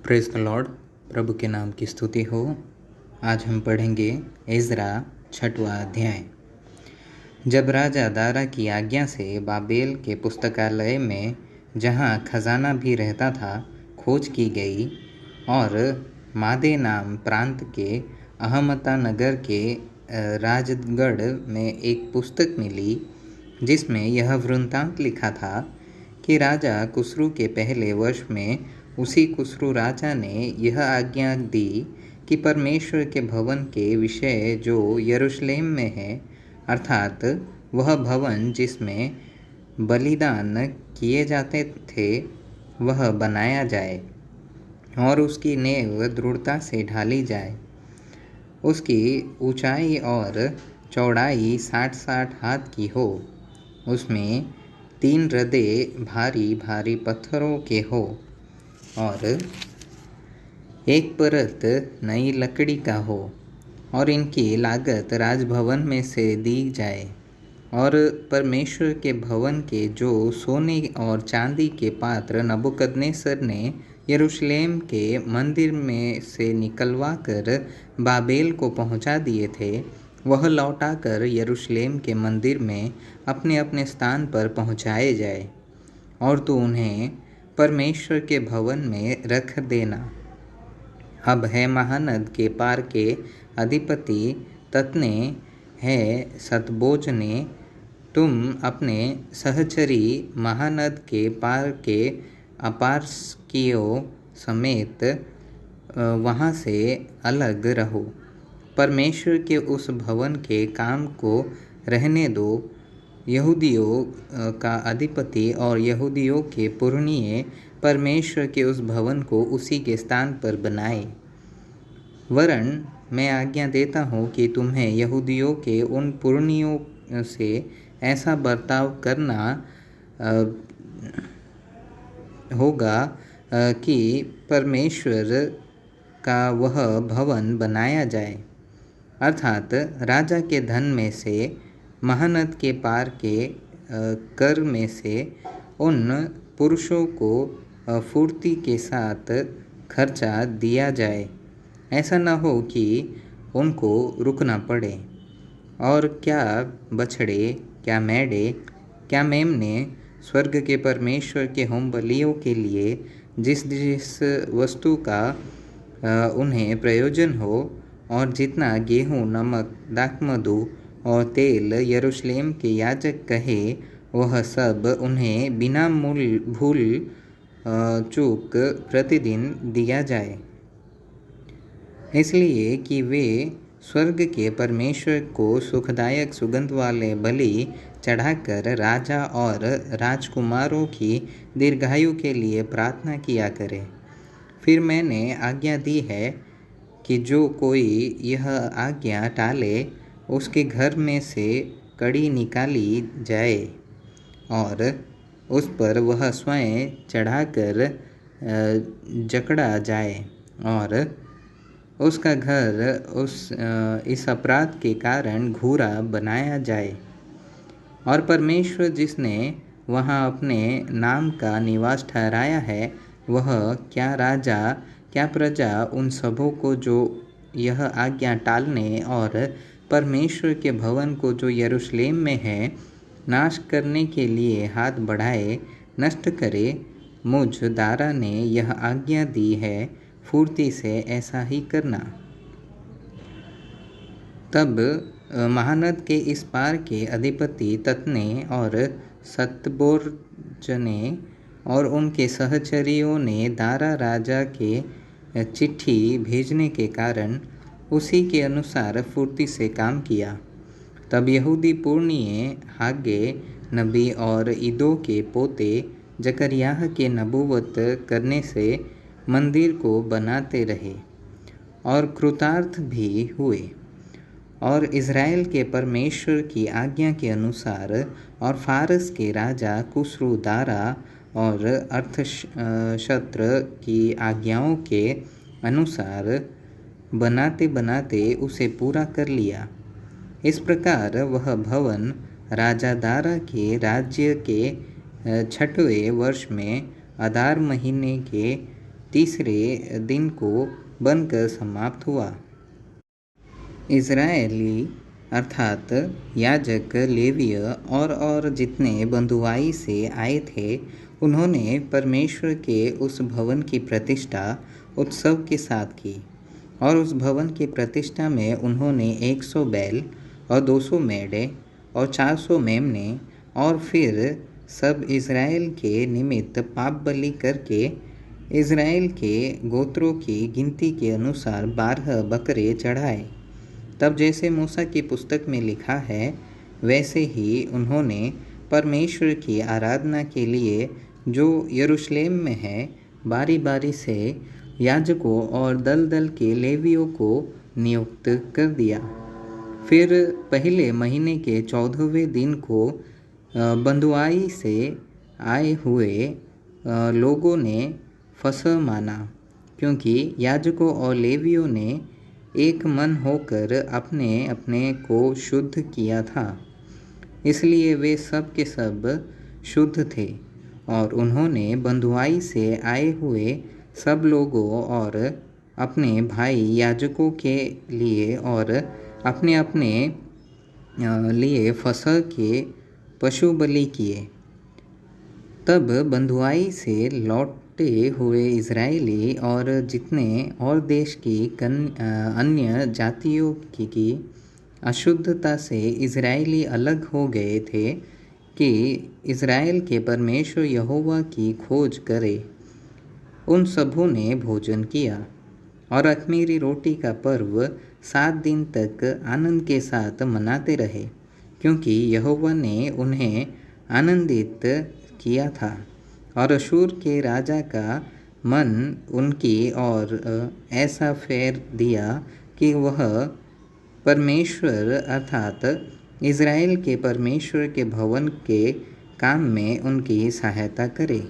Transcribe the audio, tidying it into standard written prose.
Praise the Lord. प्रभु के नाम की स्तुति हो। आज हम पढ़ेंगे एजरा 6वां अध्याय। जब राजा दारा की आज्ञा से बाबेल के पुस्तकालय में, जहाँ खजाना भी रहता था, खोज की गई और मादे नाम प्रांत के अहमता नगर के राजगढ़ में एक पुस्तक मिली, जिसमें यह वृत्तांत लिखा था कि राजा कुस्रू के पहले वर्ष में उसी कुस्रू राजा ने यह आज्ञा दी कि परमेश्वर के भवन के विषय जो यरूशलेम में है, अर्थात वह भवन जिसमें बलिदान किए जाते थे, वह बनाया जाए और उसकी नेव दृढ़ता से ढाली जाए। उसकी ऊंचाई और चौड़ाई 60-60 हाथ की हो। उसमें 3 रदे भारी भारी पत्थरों के हो और एक परत नई लकड़ी का हो, और इनकी लागत राजभवन में से दी जाए। और परमेश्वर के भवन के जो सोने और चांदी के पात्र नबूकदनेस्सर ने यरूशलेम के मंदिर में से निकलवा कर बाबेल को पहुंचा दिए थे, वह लौटाकर यरूशलेम के मंदिर में अपने अपने स्थान पर पहुंचाए जाए, और तू उन्हें परमेश्वर के भवन में रख देना। अब है महानद के पार के अधिपति तत्ने है सतबोजने, तुम अपने सहचरी महानद के पार के अपारसकियों समेत वहाँ से अलग रहो। परमेश्वर के उस भवन के काम को रहने दो। यहूदियों का अधिपति और यहूदियों के पुरनिये परमेश्वर के उस भवन को उसी के स्थान पर बनाए। वरन मैं आज्ञा देता हूँ कि तुम्हें यहूदियों के उन पुरनियों से ऐसा बर्ताव करना होगा कि परमेश्वर का वह भवन बनाया जाए, अर्थात राजा के धन में से, महानद के पार के कर में से उन पुरुषों को फुर्ती के साथ खर्चा दिया जाए। ऐसा न हो कि उनको रुकना पड़े। और क्या बछड़े, क्या मेढ़े, क्या मेमने स्वर्ग के परमेश्वर के होम बलियों के लिए जिस जिस वस्तु का उन्हें प्रयोजन हो, और जितना गेहूँ, नमक, दाखमधु और तेल यरूशलेम के याजक कहे, वह सब उन्हें बिना भूल चूक प्रतिदिन दिया जाए, इसलिए कि वे स्वर्ग के परमेश्वर को सुखदायक सुगंध वाले बलि चढ़ाकर राजा और राजकुमारों की दीर्घायु के लिए प्रार्थना किया करें। फिर मैंने आज्ञा दी है कि जो कोई यह आज्ञा टाले, उसके घर में से कड़ी निकाली जाए और उस पर वह स्वयं चढ़ाकर जकड़ा जाए, और उसका घर इस अपराध के कारण घूरा बनाया जाए। और परमेश्वर जिसने वहाँ अपने नाम का निवास ठहराया है, वह क्या राजा, क्या प्रजा उन सबों को जो यह आज्ञा टालने और परमेश्वर के भवन को जो यरूशलेम में है नाश करने के लिए हाथ बढ़ाए, नष्ट करे। मुझ दारा ने यह आज्ञा दी है, फुर्ती से ऐसा ही करना। तब महानद के इस पार के अधिपति तत्ने और सतबोर्जने और उनके सहचरियों ने दारा राजा के चिट्ठी भेजने के कारण उसी के अनुसार फुर्ती से काम किया। तब यहूदी पुरनिये हागे नबी और ईदो के पोते जकरियाह के नबूवत करने से मंदिर को बनाते रहे और कृतार्थ भी हुए, और इज़राइल के परमेश्वर की आज्ञा के अनुसार और फारस के राजा कुस्रू दारा और अर्थशस्त्र की आज्ञाओं के अनुसार बनाते बनाते उसे पूरा कर लिया। इस प्रकार वह भवन राजा दारा के राज्य के 6वें वर्ष में अदार महीने के तीसरे दिन को बनकर समाप्त हुआ। इजरायली अर्थात याजक, लेवीय और जितने बंधुआई से आए थे, उन्होंने परमेश्वर के उस भवन की प्रतिष्ठा उत्सव के साथ की। और उस भवन की प्रतिष्ठा में उन्होंने 100 बैल और 200 मेढ़े और 400 मेमने और फिर सब इज़राइल के निमित्त पाप बलि करके इज़राइल के गोत्रों की गिनती के अनुसार 12 बकरे चढ़ाए। तब जैसे मूसा की पुस्तक में लिखा है, वैसे ही उन्होंने परमेश्वर की आराधना के लिए जो यरूशलेम में है, बारी बारी से याजकों और दल दल के लेवियों को नियुक्त कर दिया। फिर पहले महीने के 14वें दिन को बंधुआई से आए हुए लोगों ने फसह माना, क्योंकि याजकों और लेवियों ने एक मन होकर अपने अपने को शुद्ध किया था। इसलिए वे सब के सब शुद्ध थे। और उन्होंने बंधुआई से आए हुए सब लोगों और अपने भाई याजकों के लिए और अपने अपने लिए फसह के पशु बलि किए। तब बंधुआई से लौटे हुए इजरायली और जितने और देश की अन्य जातियों की अशुद्धता से इजरायली अलग हो गए थे कि इज़राइल के परमेश्वर यहोवा की खोज करे, उन सबों ने भोजन किया और अख़मीरी रोटी का पर्व 7 दिन तक आनंद के साथ मनाते रहे, क्योंकि यहोवा ने उन्हें आनंदित किया था। और अशूर के राजा का मन उनकी ओर ऐसा फेर दिया कि वह परमेश्वर अर्थात इज़राइल के परमेश्वर के भवन के काम में उनकी सहायता करे।